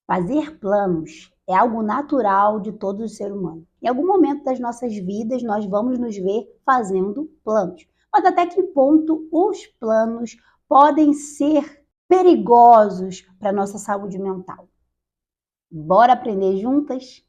Fazer planos é algo natural de todo o ser humano. Em algum momento das nossas vidas, nós vamos nos ver fazendo planos. Mas até que ponto os planos podem ser perigosos para a nossa saúde mental? Bora aprender juntas?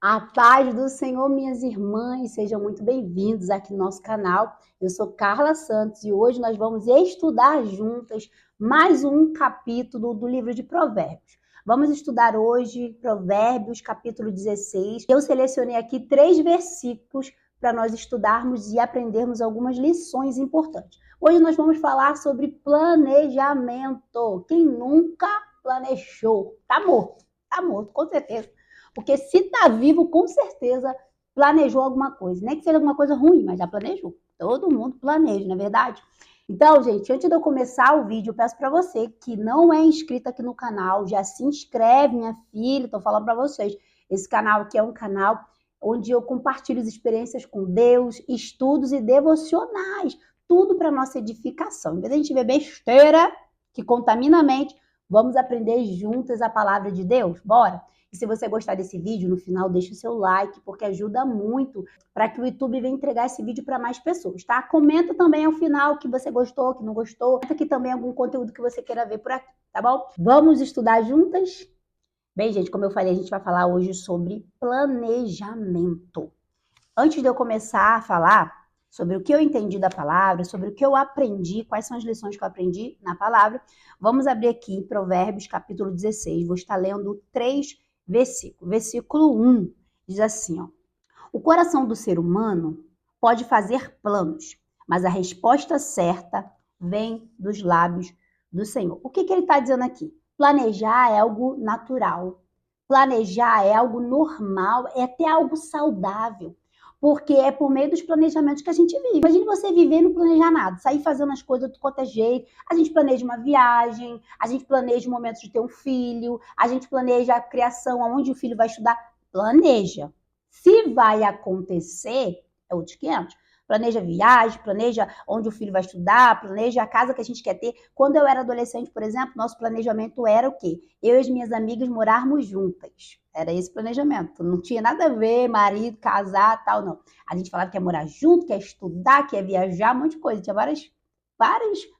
A paz do Senhor, minhas irmãs, sejam muito bem-vindos aqui no nosso canal. Eu sou Carla Santos e hoje nós vamos estudar juntas mais um capítulo do livro de Provérbios. Vamos estudar hoje Provérbios, capítulo 16. Eu selecionei aqui 3 versículos para nós estudarmos e aprendermos algumas lições importantes. Hoje nós vamos falar sobre planejamento. Quem nunca planejou? Tá morto, com certeza. Porque se está vivo, com certeza planejou alguma coisa. Nem que seja alguma coisa ruim, mas já planejou. Todo mundo planeja, não é verdade? Então, gente, antes de eu começar o vídeo, eu peço para você que não é inscrito aqui no canal, já se inscreve, minha filha. Estou falando para vocês. Esse canal aqui é um canal onde eu compartilho as experiências com Deus, estudos e devocionais. Tudo para nossa edificação. Em vez de a gente ver besteira que contamina a mente, vamos aprender juntas a palavra de Deus? Bora? E se você gostar desse vídeo, no final deixa o seu like, porque ajuda muito para que o YouTube venha entregar esse vídeo para mais pessoas, tá? Comenta também ao final que você gostou, que não gostou. Comenta aqui também algum conteúdo que você queira ver por aqui, tá bom? Vamos estudar juntas? Bem, gente, como eu falei, a gente vai falar hoje sobre planejamento. Antes de eu começar a falar sobre o que eu entendi da palavra, sobre o que eu aprendi, quais são as lições que eu aprendi na palavra, vamos abrir aqui Provérbios, capítulo 16. Vou estar lendo 3 versículos. Versículo 1 diz assim, ó: o coração do ser humano pode fazer planos, mas a resposta certa vem dos lábios do Senhor. O que ele está dizendo aqui? Planejar é algo natural. Planejar é algo normal, é até algo saudável. Porque é por meio dos planejamentos que a gente vive. Imagina você viver e não planejar nada, sair fazendo as coisas de qualquer jeito. A gente planeja uma viagem, a gente planeja o momento de ter um filho, a gente planeja a criação, aonde o filho vai estudar. Planeja. Se vai acontecer, é outros 500. Planeja viagem, planeja onde o filho vai estudar, planeja a casa que a gente quer ter. Quando eu era adolescente, por exemplo, nosso planejamento era o quê? Eu e as minhas amigas morarmos juntas. Era esse planejamento. Não tinha nada a ver, marido, casar, tal, não. A gente falava que ia morar junto, que ia estudar, que ia viajar, um monte de coisa. Tinha vários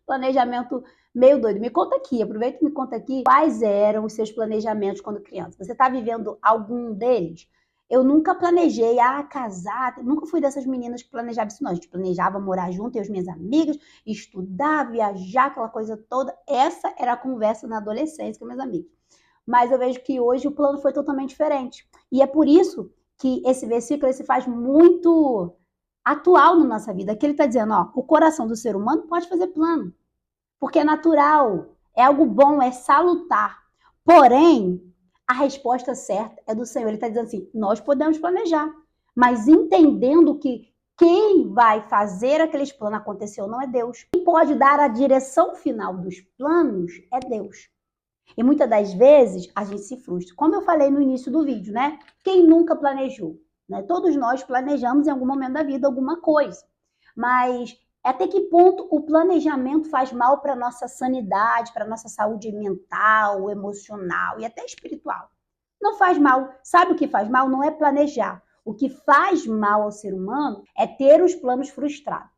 planejamentos meio doido. Me conta aqui, aproveita e me conta aqui quais eram os seus planejamentos quando criança. Você está vivendo algum deles? Eu nunca planejei, casar, nunca fui dessas meninas que planejavam isso, não. A gente planejava morar junto, eu e as minhas amigas, estudar, viajar, aquela coisa toda. Essa era a conversa na adolescência com meus amigos. Mas eu vejo que hoje o plano foi totalmente diferente. E é por isso que esse versículo se faz muito atual na nossa vida. Aqui ele está dizendo, ó, o coração do ser humano pode fazer plano, porque é natural, é algo bom, é salutar. Porém, a resposta certa é do Senhor. Ele está dizendo assim, nós podemos planejar, mas entendendo que quem vai fazer aqueles planos acontecer ou não é Deus. Quem pode dar a direção final dos planos é Deus. E muitas das vezes a gente se frustra. Como eu falei no início do vídeo, né? Quem nunca planejou? Né? Todos nós planejamos em algum momento da vida alguma coisa. Mas até que ponto o planejamento faz mal para a nossa sanidade, para a nossa saúde mental, emocional e até espiritual? Não faz mal. Sabe o que faz mal? Não é planejar. O que faz mal ao ser humano é ter os planos frustrados.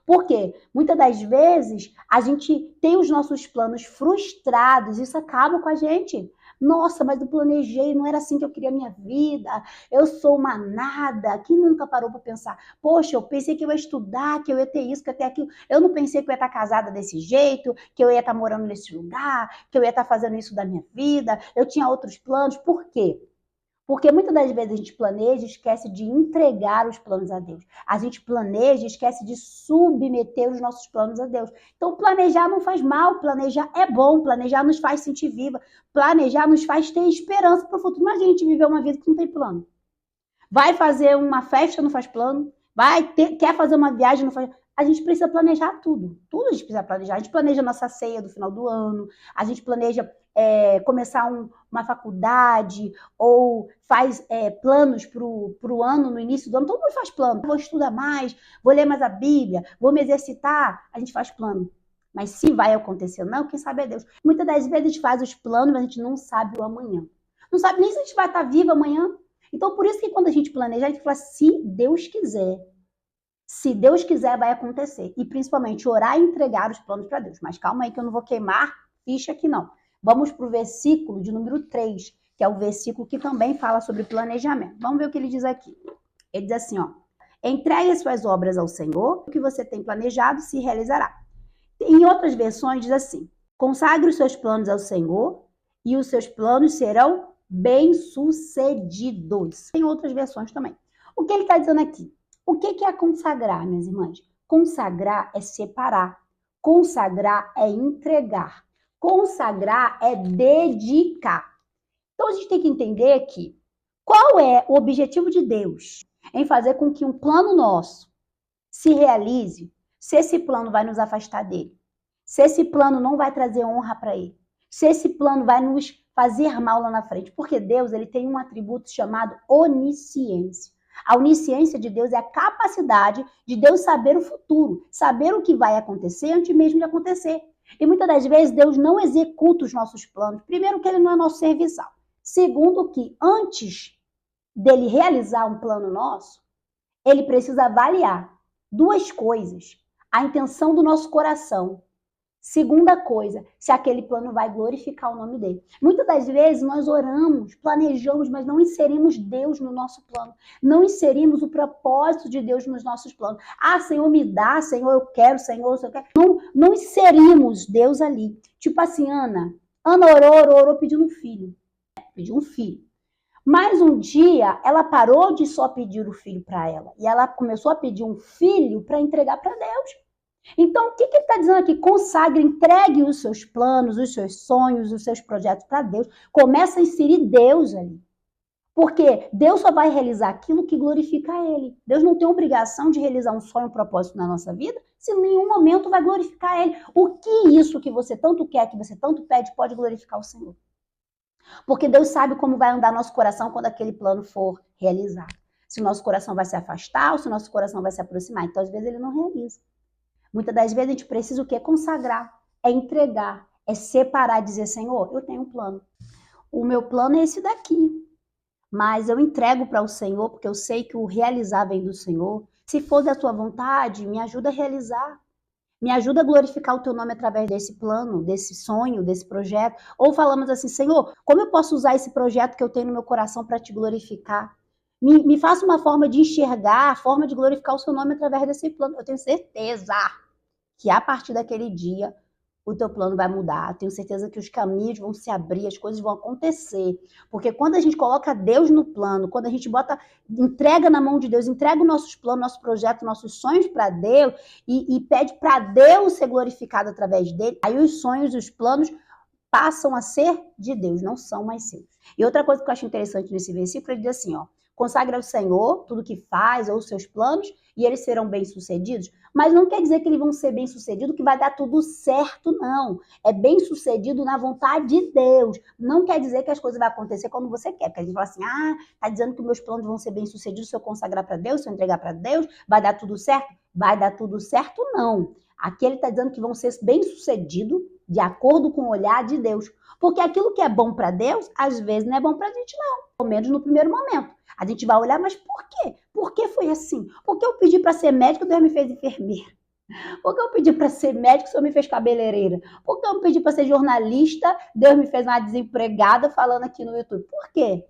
Por quê? Muitas das vezes a gente tem os nossos planos frustrados, isso acaba com a gente. Nossa, mas eu planejei, não era assim que eu queria a minha vida, eu sou uma nada. Quem nunca parou para pensar? Poxa, eu pensei que eu ia estudar, que eu ia ter isso, que eu ia ter aquilo. Eu não pensei que eu ia estar casada desse jeito, que eu ia estar morando nesse lugar, que eu ia estar fazendo isso da minha vida. Eu tinha outros planos. Por quê? Porque muitas das vezes a gente planeja e esquece de entregar os planos a Deus. A gente planeja e esquece de submeter os nossos planos a Deus. Então, planejar não faz mal, planejar é bom, planejar nos faz sentir viva, planejar nos faz ter esperança para o futuro. Imagina a gente viver uma vida que não tem plano. Vai fazer uma festa, não faz plano. Quer fazer uma viagem, não faz. A gente precisa planejar tudo. Tudo a gente precisa planejar. A gente planeja a nossa ceia do final do ano, a gente planeja começar uma faculdade ou faz planos para o ano, no início do ano. Todo mundo faz plano. Vou estudar mais, vou ler mais a Bíblia, vou me exercitar. A gente faz plano. Mas se vai acontecer ou não, quem sabe é Deus. Muitas das vezes a gente faz os planos, mas a gente não sabe o amanhã. Não sabe nem se a gente vai estar vivo amanhã. Então, por isso que quando a gente planeja, a gente fala, se Deus quiser. Se Deus quiser, vai acontecer. E principalmente orar e entregar os planos para Deus. Mas calma aí que eu não vou queimar ficha aqui não. Vamos para o versículo de número 3, que é o versículo que também fala sobre planejamento. Vamos ver o que ele diz aqui. Ele diz assim, ó. Entregue as suas obras ao Senhor, o que você tem planejado se realizará. Em outras versões diz assim, consagre os seus planos ao Senhor e os seus planos serão bem-sucedidos. Tem outras versões também. O que ele está dizendo aqui? O que é consagrar, minhas irmãs? Consagrar é separar. Consagrar é entregar. Consagrar é dedicar. Então, a gente tem que entender que qual é o objetivo de Deus em fazer com que um plano nosso se realize, se esse plano vai nos afastar dele, se esse plano não vai trazer honra para ele, se esse plano vai nos fazer mal lá na frente. Porque Deus, ele tem um atributo chamado onisciência. A onisciência de Deus é a capacidade de Deus saber o futuro, saber o que vai acontecer antes mesmo de acontecer. E muitas das vezes Deus não executa os nossos planos. Primeiro, que ele não é nosso serviçal. Segundo, que antes dele realizar um plano nosso, ele precisa avaliar duas coisas. A intenção do nosso coração. Segunda coisa, se aquele plano vai glorificar o nome dele. Muitas das vezes nós oramos, planejamos, mas não inserimos Deus no nosso plano. Não inserimos o propósito de Deus nos nossos planos. Ah, Senhor, me dá, Senhor, eu quero, Senhor, eu quero. Não inserimos Deus ali. Tipo assim, Ana orou pedindo um filho. Pediu um filho. Mas um dia, ela parou de só pedir o filho para ela. E ela começou a pedir um filho para entregar para Deus. Então, o que ele está dizendo aqui? Consagre, entregue os seus planos, os seus sonhos, os seus projetos para Deus. Começa a inserir Deus ali. Porque Deus só vai realizar aquilo que glorifica a Ele. Deus não tem obrigação de realizar um sonho, um propósito na nossa vida, se em nenhum momento vai glorificar Ele. O que isso que você tanto quer, que você tanto pede, pode glorificar o Senhor? Porque Deus sabe como vai andar nosso coração quando aquele plano for realizado. Se o nosso coração vai se afastar ou se o nosso coração vai se aproximar. Então, às vezes, Ele não realiza. Muitas das vezes a gente precisa o quê? Consagrar, é entregar, é separar, dizer, Senhor, eu tenho um plano. O meu plano é esse daqui, mas eu entrego para o Senhor, porque eu sei que o realizar vem do Senhor. Se for da tua vontade, me ajuda a realizar. Me ajuda a glorificar o teu nome através desse plano, desse sonho, desse projeto. Ou falamos assim, Senhor, como eu posso usar esse projeto que eu tenho no meu coração para te glorificar? Me faça uma forma de enxergar, a forma de glorificar o seu nome através desse plano. Eu tenho certeza que a partir daquele dia o teu plano vai mudar. Eu tenho certeza que os caminhos vão se abrir, as coisas vão acontecer. Porque quando a gente coloca Deus no plano, quando a gente entrega na mão de Deus, entrega os nossos planos, nosso projeto, nossos sonhos para Deus e pede para Deus ser glorificado através dele, aí os sonhos, os planos passam a ser de Deus, não são mais seus. E outra coisa que eu acho interessante nesse versículo, ele diz assim, ó, consagra ao Senhor tudo que faz ou os seus planos e eles serão bem-sucedidos. Mas não quer dizer que eles vão ser bem-sucedidos, que vai dar tudo certo, não. É bem-sucedido na vontade de Deus. Não quer dizer que as coisas vão acontecer quando você quer. Porque a gente fala assim, tá dizendo que meus planos vão ser bem-sucedidos se eu consagrar para Deus, se eu entregar para Deus, vai dar tudo certo? Vai dar tudo certo, não. Aqui ele está dizendo que vão ser bem-sucedidos de acordo com o olhar de Deus. Porque aquilo que é bom para Deus, às vezes não é bom para a gente, não. Pelo menos no primeiro momento. A gente vai olhar, mas por quê? Por que foi assim? Por que eu pedi para ser médico, Deus me fez enfermeira? Por que eu pedi para ser médico, o Senhor me fez cabeleireira? Por que eu pedi para ser jornalista, Deus me fez uma desempregada falando aqui no YouTube? Por quê?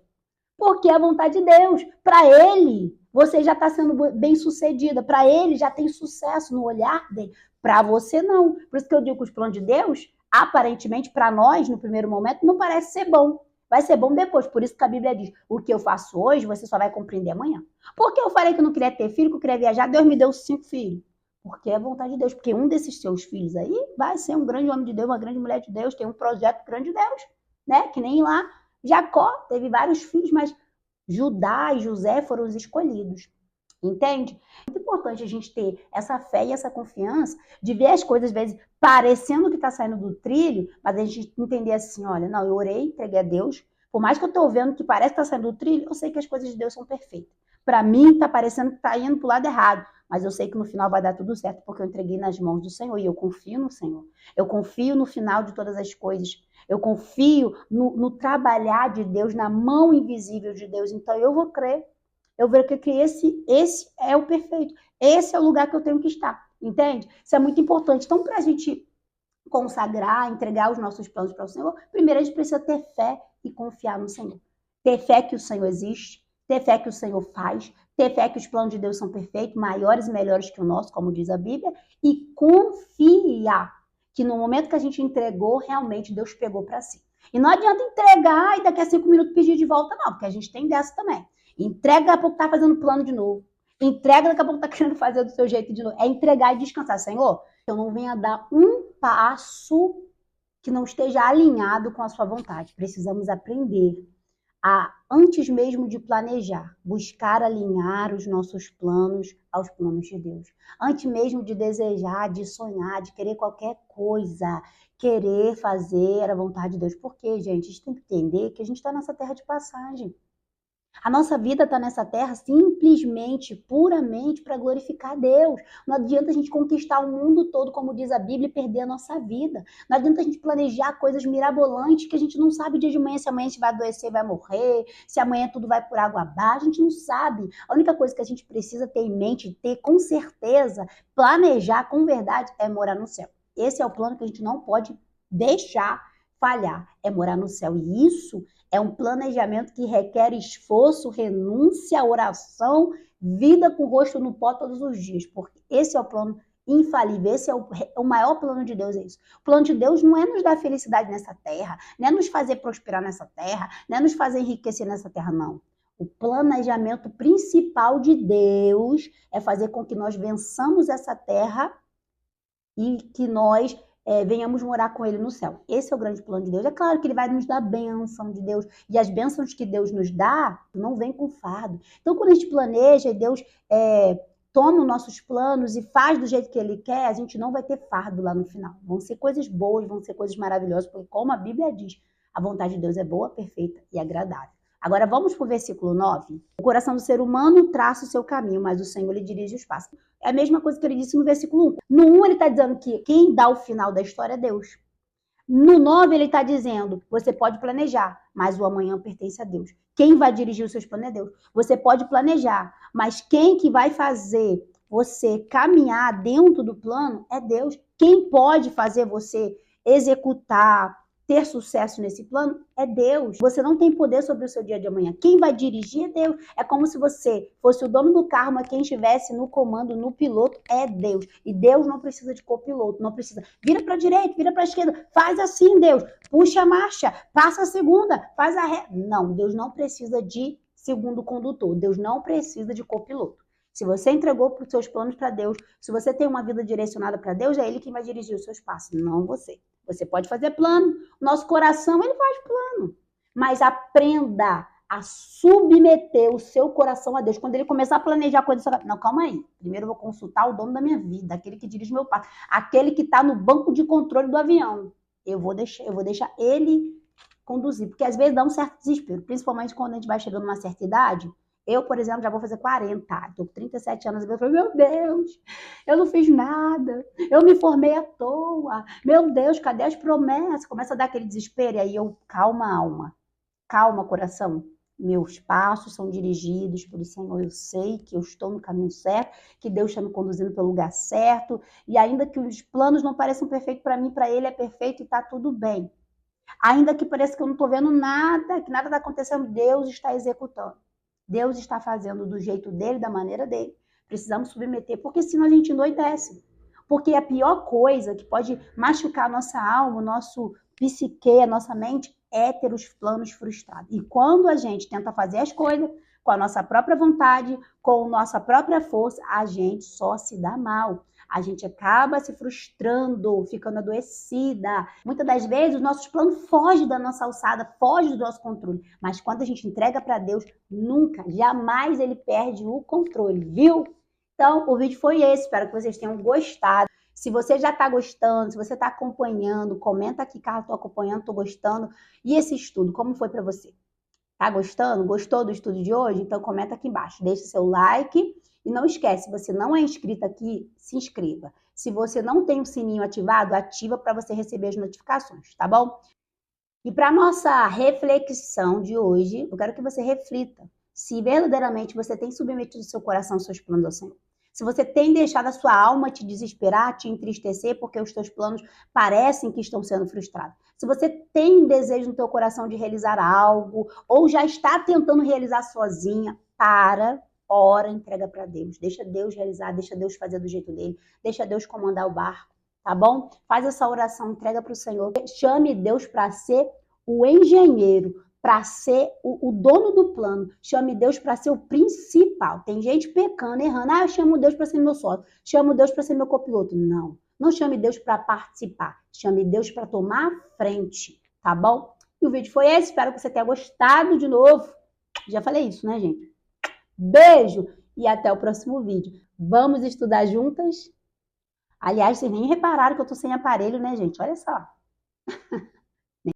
Porque é a vontade de Deus. Para Ele, você já está sendo bem-sucedida. Para Ele, já tem sucesso no olhar dele. Para você, não. Por isso que eu digo que os planos de Deus, aparentemente, para nós, no primeiro momento, não parece ser bom. Vai ser bom depois. Por isso que a Bíblia diz, o que eu faço hoje, você só vai compreender amanhã. Por que eu falei que eu não queria ter filho, que eu queria viajar? Deus me deu 5 filhos. Porque é a vontade de Deus. Porque um desses seus filhos aí vai ser um grande homem de Deus, uma grande mulher de Deus, tem um projeto grande de Deus. Né? Que nem lá Jacó teve vários filhos, mas Judá e José foram os escolhidos. Entende? É muito importante a gente ter essa fé e essa confiança de ver as coisas, às vezes, parecendo que está saindo do trilho, mas a gente entender assim, olha, não, eu orei, entreguei a Deus, por mais que eu estou vendo que parece que está saindo do trilho, eu sei que as coisas de Deus são perfeitas. Para mim, está parecendo que está indo para o lado errado, mas eu sei que no final vai dar tudo certo, porque eu entreguei nas mãos do Senhor e eu confio no Senhor. Eu confio no final de todas as coisas. Eu confio no trabalhar de Deus, na mão invisível de Deus. Então, eu vou crer. Eu vejo que esse é o perfeito. Esse é o lugar que eu tenho que estar. Entende? Isso é muito importante. Então, para a gente consagrar, entregar os nossos planos para o Senhor, primeiro a gente precisa ter fé e confiar no Senhor. Ter fé que o Senhor existe, ter fé que o Senhor faz, ter fé que os planos de Deus são perfeitos, maiores e melhores que o nosso, como diz a Bíblia, e confiar que no momento que a gente entregou, realmente Deus pegou para si. E não adianta entregar e daqui a 5 minutos pedir de volta, não, porque a gente tem dessa também. Entrega, daqui a pouco tá fazendo plano de novo. Entrega, daqui a pouco tá querendo fazer do seu jeito de novo. É entregar e descansar. Senhor, eu não venha dar um passo que não esteja alinhado com a sua vontade. Precisamos aprender a, antes mesmo de planejar, buscar alinhar os nossos planos aos planos de Deus. Antes mesmo de desejar, de sonhar, de querer qualquer coisa, querer fazer a vontade de Deus. Porque, gente, a gente tem que entender que a gente está nessa terra de passagem. A nossa vida está nessa terra simplesmente, puramente para glorificar a Deus. Não adianta a gente conquistar o mundo todo, como diz a Bíblia, e perder a nossa vida. Não adianta a gente planejar coisas mirabolantes que a gente não sabe dia de manhã se amanhã a gente vai adoecer, vai morrer, se amanhã tudo vai por água abaixo, a gente não sabe. A única coisa que a gente precisa ter em mente, ter com certeza, planejar com verdade, é morar no céu. Esse é o plano que a gente não pode deixar falhar, é morar no céu. E isso é um planejamento que requer esforço, renúncia, oração, vida com o rosto no pó todos os dias, porque esse é o plano infalível, esse é o maior plano de Deus, é isso. O plano de Deus não é nos dar felicidade nessa terra, não é nos fazer prosperar nessa terra, não é nos fazer enriquecer nessa terra, não. O planejamento principal de Deus é fazer com que nós vençamos essa terra e que nós venhamos morar com ele no céu. Esse é o grande plano de Deus. É claro que ele vai nos dar bênção de Deus. E as bênçãos que Deus nos dá não vêm com fardo. Então, quando a gente planeja e Deus toma os nossos planos e faz do jeito que ele quer, a gente não vai ter fardo lá no final. Vão ser coisas boas, vão ser coisas maravilhosas, porque como a Bíblia diz, a vontade de Deus é boa, perfeita e agradável. Agora vamos para o versículo 9. O coração do ser humano traça o seu caminho, mas o Senhor lhe dirige os passos. É a mesma coisa que ele disse no versículo 1. No 1 ele está dizendo que quem dá o final da história é Deus. No 9 ele está dizendo, você pode planejar, mas o amanhã pertence a Deus. Quem vai dirigir os seus planos é Deus. Você pode planejar, mas quem que vai fazer você caminhar dentro do plano é Deus. Quem pode fazer você executar, ter sucesso nesse plano é Deus. Você não tem poder sobre o seu dia de amanhã. Quem vai dirigir é Deus. É como se você fosse o dono do carro, mas quem estivesse no comando, no piloto, é Deus. E Deus não precisa de copiloto, não precisa. Vira para a direita, vira para a esquerda. Faz assim, Deus. Puxa a marcha, passa a segunda, faz a ré. Não, Deus não precisa de segundo condutor. Deus não precisa de copiloto. Se você entregou os seus planos para Deus, se você tem uma vida direcionada para Deus, é Ele quem vai dirigir os seus passos, não você. Você pode fazer plano, nosso coração, ele faz plano. Mas aprenda a submeter o seu coração a Deus. Quando ele começar a planejar coisas, não, calma aí. Primeiro eu vou consultar o dono da minha vida, aquele que dirige meu passo, aquele que está no banco de controle do avião. Eu vou deixar ele conduzir, porque às vezes dá um certo desespero, principalmente quando a gente vai chegando numa certa idade. Eu, por exemplo, já vou fazer 40, estou com 37 anos, eu falo, meu Deus, eu não fiz nada, eu me formei à toa, meu Deus, cadê as promessas? Começa a dar aquele desespero, e aí eu, calma alma, calma coração, meus passos são dirigidos pelo Senhor, eu sei que eu estou no caminho certo, que Deus está me conduzindo pelo lugar certo, e ainda que os planos não pareçam perfeitos para mim, para Ele é perfeito e está tudo bem. Ainda que pareça que eu não estou vendo nada, que nada está acontecendo, Deus está executando. Deus está fazendo do jeito dele, da maneira dele. Precisamos submeter, porque senão a gente endoidece. Porque a pior coisa que pode machucar a nossa alma, o nosso psique, a nossa mente, é ter os planos frustrados. E quando a gente tenta fazer as coisas, com a nossa própria vontade, com a nossa própria força, a gente só se dá mal. A gente acaba se frustrando, ficando adoecida. Muitas das vezes, os nossos planos fogem da nossa alçada, fogem do nosso controle. Mas quando a gente entrega para Deus, nunca, jamais ele perde o controle, viu? Então, o vídeo foi esse. Espero que vocês tenham gostado. Se você já está gostando, se você está acompanhando, comenta aqui, Carla, estou acompanhando, estou gostando. E esse estudo, como foi para você? Tá gostando? Gostou do estudo de hoje? Então comenta aqui embaixo, deixa seu like e não esquece, se você não é inscrito aqui, se inscreva. Se você não tem o sininho ativado, ativa para você receber as notificações, tá bom? E para nossa reflexão de hoje, eu quero que você reflita se verdadeiramente você tem submetido seu coração aos seus planos ao Senhor. Se você tem deixado a sua alma te desesperar, te entristecer, porque os teus planos parecem que estão sendo frustrados. Se você tem desejo no teu coração de realizar algo, ou já está tentando realizar sozinha, ora, entrega para Deus. Deixa Deus realizar, deixa Deus fazer do jeito dele, deixa Deus comandar o barco, tá bom? Faz essa oração, entrega para o Senhor. Chame Deus para ser o engenheiro, para ser o dono do plano. Chame Deus para ser o principal. Tem gente pecando, errando. Eu chamo Deus para ser meu sócio. Chamo Deus para ser meu copiloto. Não. Não chame Deus para participar. Chame Deus para tomar a frente. Tá bom? E o vídeo foi esse. Espero que você tenha gostado de novo. Já falei isso, né, gente? Beijo e até o próximo vídeo. Vamos estudar juntas? Aliás, vocês nem repararam que eu tô sem aparelho, né, gente? Olha só.